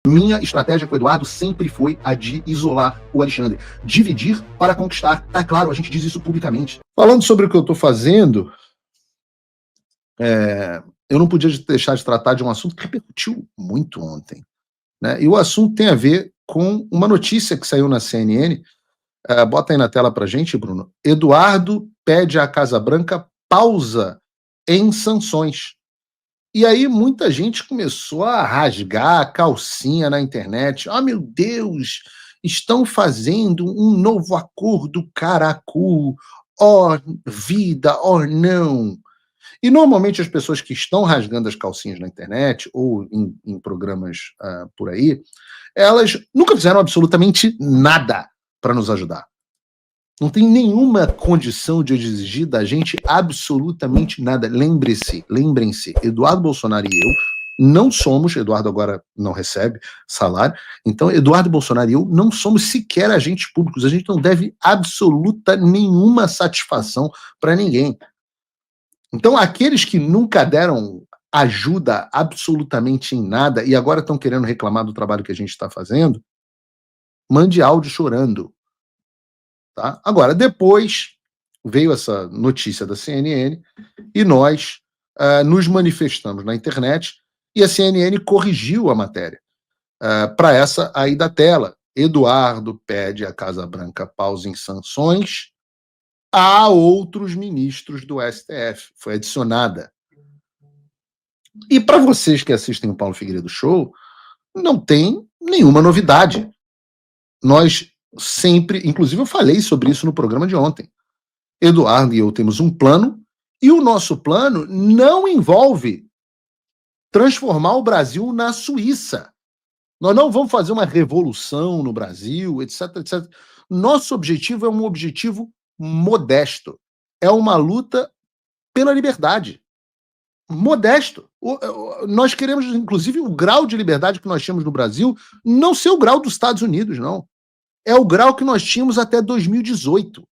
Minha estratégia com o Eduardo sempre foi a de isolar o Alexandre. Dividir para conquistar. Tá claro, a gente diz isso publicamente. Falando sobre o que eu estou fazendo, eu não podia deixar de tratar de um assunto que repercutiu muito ontem, né? E o assunto tem a ver com uma notícia que saiu na CNN. Bota aí na tela para gente, Bruno. Eduardo pede à Casa Branca pausa em sanções. E aí muita gente começou a rasgar a calcinha na internet. Ah, meu Deus, estão fazendo um novo acordo caracu, ó vida, ó não. E normalmente as pessoas que estão rasgando as calcinhas na internet ou em programas por aí, elas nunca fizeram absolutamente nada para nos ajudar. Não tem nenhuma condição de exigir da gente absolutamente nada. Lembrem-se, Eduardo Bolsonaro e eu não somos, Eduardo agora não recebe salário, então Eduardo Bolsonaro e eu não somos sequer agentes públicos, a gente não deve absoluta nenhuma satisfação para ninguém. Então aqueles que nunca deram ajuda absolutamente em nada e agora estão querendo reclamar do trabalho que a gente está fazendo, mande áudio chorando. Tá? Agora, depois veio essa notícia da CNN e nós nos manifestamos na internet e a CNN corrigiu a matéria para essa aí da tela. Eduardo pede à Casa Branca pausa em sanções a outros ministros do STF. Foi adicionada. E para vocês que assistem o Paulo Figueiredo Show, não tem nenhuma novidade. Nós sempre, inclusive eu falei sobre isso no programa de ontem. Eduardo e eu temos um plano, e o nosso plano não envolve transformar o Brasil na Suíça. Nós não vamos fazer uma revolução no Brasil, etc, etc. Nosso objetivo é um objetivo modesto. É uma luta pela liberdade. Modesto. Nós queremos, inclusive, o grau de liberdade que nós tínhamos no Brasil não ser o grau dos Estados Unidos, não. É o grau que nós tínhamos até 2018.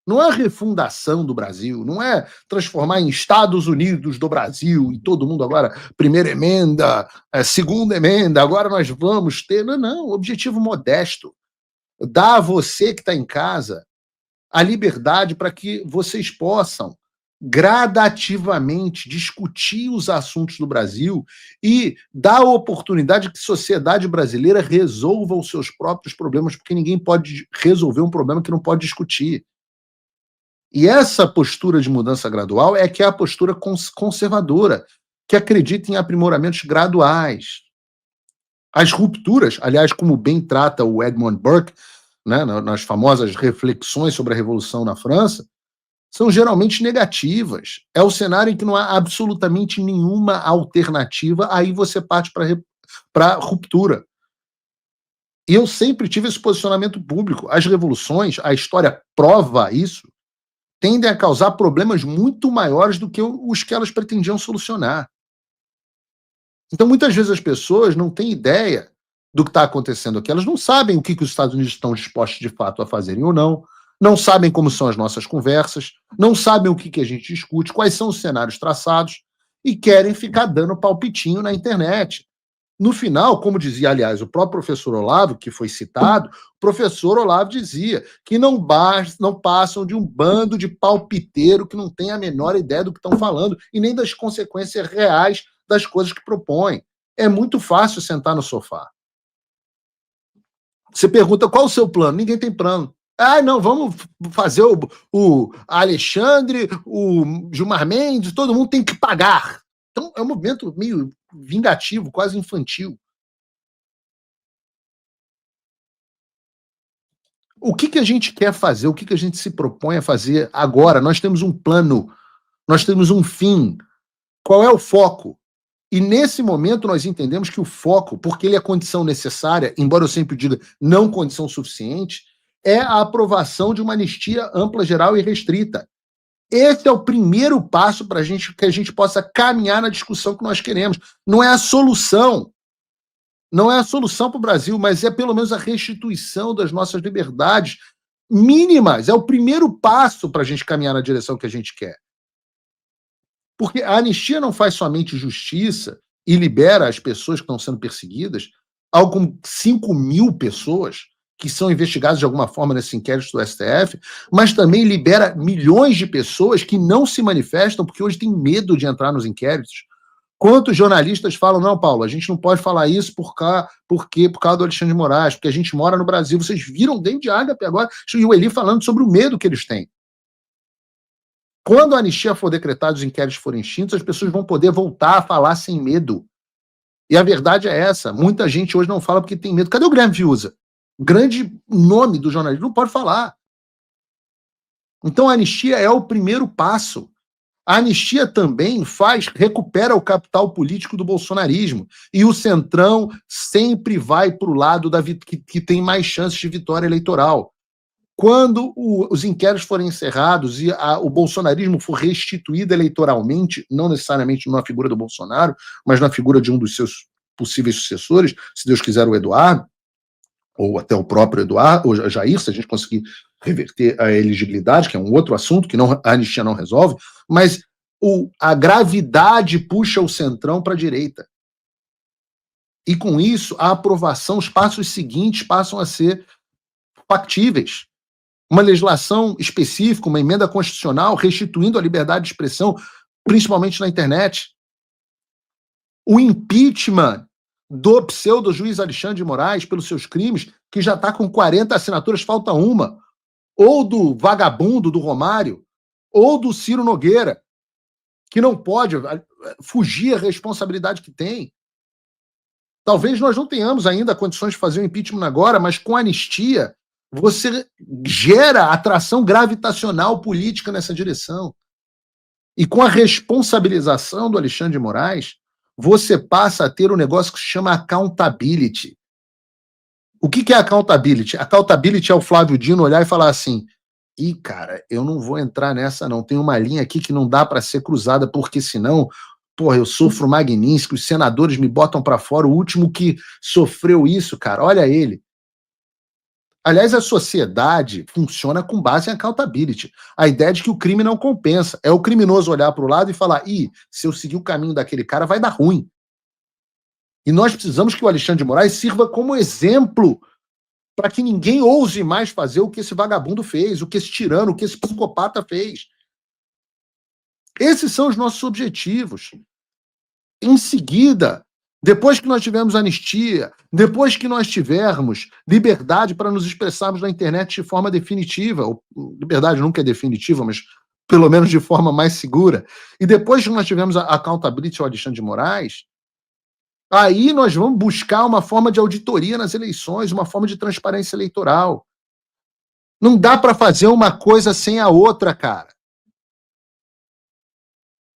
Não é a refundação do Brasil, não é transformar em Estados Unidos do Brasil e todo mundo agora, primeira emenda, segunda emenda, agora nós vamos ter. Não, objetivo modesto. Dá a você que está em casa a liberdade para que vocês possam gradativamente discutir os assuntos do Brasil e dar a oportunidade que a sociedade brasileira resolva os seus próprios problemas, porque ninguém pode resolver um problema que não pode discutir. E essa postura de mudança gradual é que é a postura conservadora, que acredita em aprimoramentos graduais. As rupturas, aliás, como bem trata o Edmund Burke, né, nas famosas reflexões sobre a Revolução na França, são geralmente negativas. É o cenário em que não há absolutamente nenhuma alternativa, aí você parte para a ruptura. E eu sempre tive esse posicionamento público. As revoluções, a história prova isso, tendem a causar problemas muito maiores do que os que elas pretendiam solucionar. Então, muitas vezes as pessoas não têm ideia do que está acontecendo aqui. Elas não sabem o que os Estados Unidos estão dispostos de fato a fazerem ou não sabem como são as nossas conversas, não sabem o que a gente discute, quais são os cenários traçados, e querem ficar dando palpitinho na internet. No final, como dizia, aliás, o próprio professor Olavo, que foi citado, o professor Olavo dizia que não passam de um bando de palpiteiro que não tem a menor ideia do que estão falando e nem das consequências reais das coisas que propõem. É muito fácil sentar no sofá. Você pergunta qual o seu plano? Ninguém tem plano. Não, vamos fazer o Alexandre, o Gilmar Mendes, todo mundo tem que pagar. Então, é um movimento meio vingativo, quase infantil. O que a gente quer fazer? O que a gente se propõe a fazer agora? Nós temos um plano, nós temos um fim. Qual é o foco? E nesse momento nós entendemos que o foco, porque ele é condição necessária, embora eu sempre diga não condição suficiente, é a aprovação de uma anistia ampla, geral e restrita. Esse é o primeiro passo para que a gente possa caminhar na discussão que nós queremos. Não é a solução. Não é a solução para o Brasil, mas é pelo menos a restituição das nossas liberdades mínimas. É o primeiro passo para a gente caminhar na direção que a gente quer. Porque a anistia não faz somente justiça e libera as pessoas que estão sendo perseguidas, algo como 5.000 pessoas que são investigadas de alguma forma nesse inquérito do STF, mas também libera milhões de pessoas que não se manifestam porque hoje têm medo de entrar nos inquéritos. Quantos jornalistas falam, não, Paulo, a gente não pode falar isso por causa do Alexandre de Moraes, porque a gente mora no Brasil. Vocês viram o David Agape agora e o Eli falando sobre o medo que eles têm. Quando a anistia for decretada, os inquéritos forem extintos, as pessoas vão poder voltar a falar sem medo. E a verdade é essa. Muita gente hoje não fala porque tem medo. Cadê o Guilherme Fiuza? Grande nome do jornalismo. Não pode falar. Então a anistia é o primeiro passo. A anistia também recupera o capital político do bolsonarismo. E o Centrão sempre vai para o lado que tem mais chances de vitória eleitoral. Quando os inquéritos forem encerrados e o bolsonarismo for restituído eleitoralmente, não necessariamente na figura do Bolsonaro, mas na figura de um dos seus possíveis sucessores, se Deus quiser o Eduardo, ou até o próprio Eduardo, ou Jair, se a gente conseguir reverter a elegibilidade, que é um outro assunto que a anistia não resolve, mas a gravidade puxa o Centrão para a direita. E com isso, a aprovação, os passos seguintes passam a ser factíveis. Uma legislação específica, uma emenda constitucional restituindo a liberdade de expressão, principalmente na internet. O impeachment do pseudo-juiz Alexandre de Moraes pelos seus crimes, que já está com 40 assinaturas, falta uma. Ou do vagabundo do Romário, ou do Ciro Nogueira, que não pode fugir à responsabilidade que tem. Talvez nós não tenhamos ainda condições de fazer o impeachment agora, mas com a anistia você gera atração gravitacional política nessa direção. E com a responsabilização do Alexandre de Moraes, você passa a ter um negócio que se chama accountability. O que é accountability? Accountability é o Flávio Dino olhar e falar assim, cara, eu não vou entrar nessa não, tem uma linha aqui que não dá para ser cruzada, porque senão, eu sofro Magnitsky, os senadores me botam para fora, o último que sofreu isso, cara, olha ele. Aliás, a sociedade funciona com base em accountability. A ideia de que o crime não compensa. É o criminoso olhar para o lado e falar, se eu seguir o caminho daquele cara, vai dar ruim. E nós precisamos que o Alexandre de Moraes sirva como exemplo para que ninguém ouse mais fazer o que esse vagabundo fez, o que esse tirano, o que esse psicopata fez. Esses são os nossos objetivos. Em seguida, depois que nós tivermos anistia, depois que nós tivermos liberdade para nos expressarmos na internet de forma definitiva, liberdade nunca é definitiva, mas pelo menos de forma mais segura, e depois que nós tivermos a accountability ao Alexandre de Moraes, aí nós vamos buscar uma forma de auditoria nas eleições, uma forma de transparência eleitoral. Não dá para fazer uma coisa sem a outra, cara.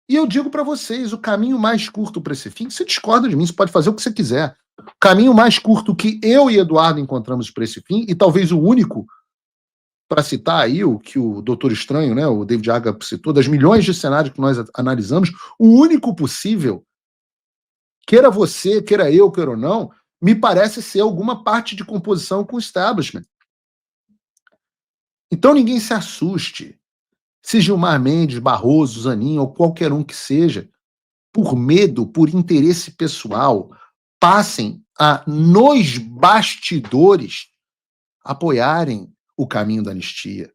E eu digo para vocês, o caminho mais curto para esse fim, você discorda de mim, você pode fazer o que você quiser. O caminho mais curto que eu e Eduardo encontramos para esse fim, e talvez o único, para citar aí o que o Doutor Estranho, né, o David Agape citou, das milhões de cenários que nós analisamos, o único possível, queira você, queira eu, queira ou não, me parece ser alguma parte de composição com o establishment. Então ninguém se assuste. Se Gilmar Mendes, Barroso, Zanin ou qualquer um que seja, por medo, por interesse pessoal, passem a, nos bastidores, apoiarem o caminho da anistia.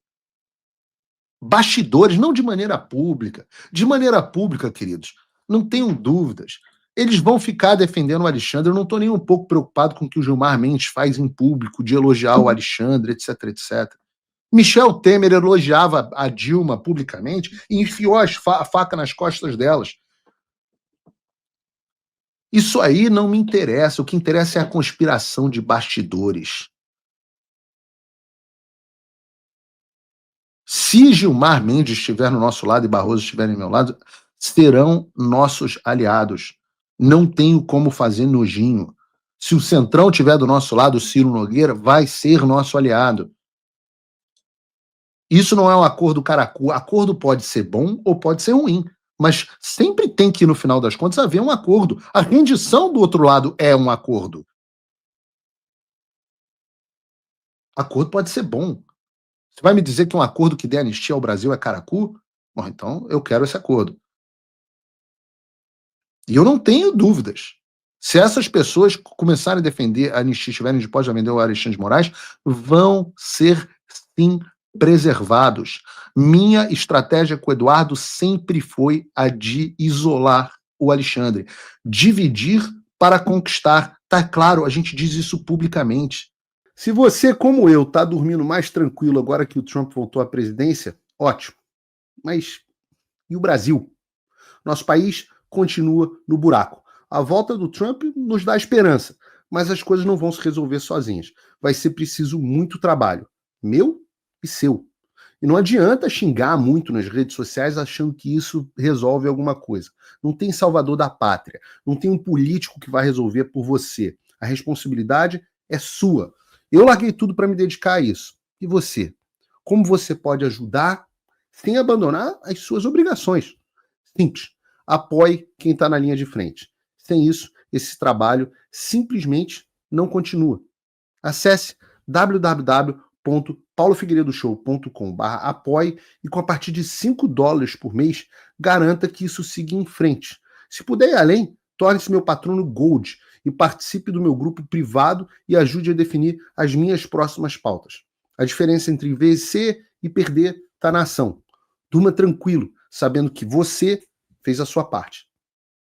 Bastidores, não de maneira pública. De maneira pública, queridos, não tenham dúvidas. Eles vão ficar defendendo o Alexandre. Eu não estou nem um pouco preocupado com o que o Gilmar Mendes faz em público, de elogiar o Alexandre, etc, etc. Michel Temer elogiava a Dilma publicamente e enfiou a faca nas costas delas. Isso aí não me interessa. O que interessa é a conspiração de bastidores. Se Gilmar Mendes estiver no nosso lado e Barroso estiver no meu lado, serão nossos aliados. Não tenho como fazer nojinho. Se o Centrão estiver do nosso lado, o Ciro Nogueira vai ser nosso aliado. Isso não é um acordo caracu. Acordo pode ser bom ou pode ser ruim, mas sempre tem que, no final das contas, haver um acordo. A rendição do outro lado é um acordo. Acordo pode ser bom. Você vai me dizer que um acordo que dê anistia ao Brasil é caracu? Bom, então eu quero esse acordo. E eu não tenho dúvidas. Se essas pessoas começarem a defender a anistia, estiverem dispostas a vender o Alexandre de Moraes, vão ser, sim, preservados. Minha estratégia com o Eduardo sempre foi a de isolar o Alexandre. Dividir para conquistar. Tá claro, a gente diz isso publicamente. Se você, como eu, tá dormindo mais tranquilo agora que o Trump voltou à presidência, ótimo. Mas e o Brasil? Nosso país continua no buraco. A volta do Trump nos dá esperança, mas as coisas não vão se resolver sozinhas. Vai ser preciso muito trabalho, meu e seu. E não adianta xingar muito nas redes sociais achando que isso resolve alguma coisa. Não tem salvador da pátria, não tem um político que vai resolver por você. A responsabilidade é sua. Eu larguei tudo para me dedicar a isso. E você? Como você pode ajudar sem abandonar as suas obrigações? Simples. Apoie quem está na linha de frente. Sem isso, esse trabalho simplesmente não continua. Acesse www.paulofigueiredoshow.com/apoie e com a partir de $5 por mês, garanta que isso siga em frente. Se puder ir além, torne-se meu patrono Gold e participe do meu grupo privado e ajude a definir as minhas próximas pautas. A diferença entre vencer e perder está na ação. Durma tranquilo, sabendo que você fez a sua parte.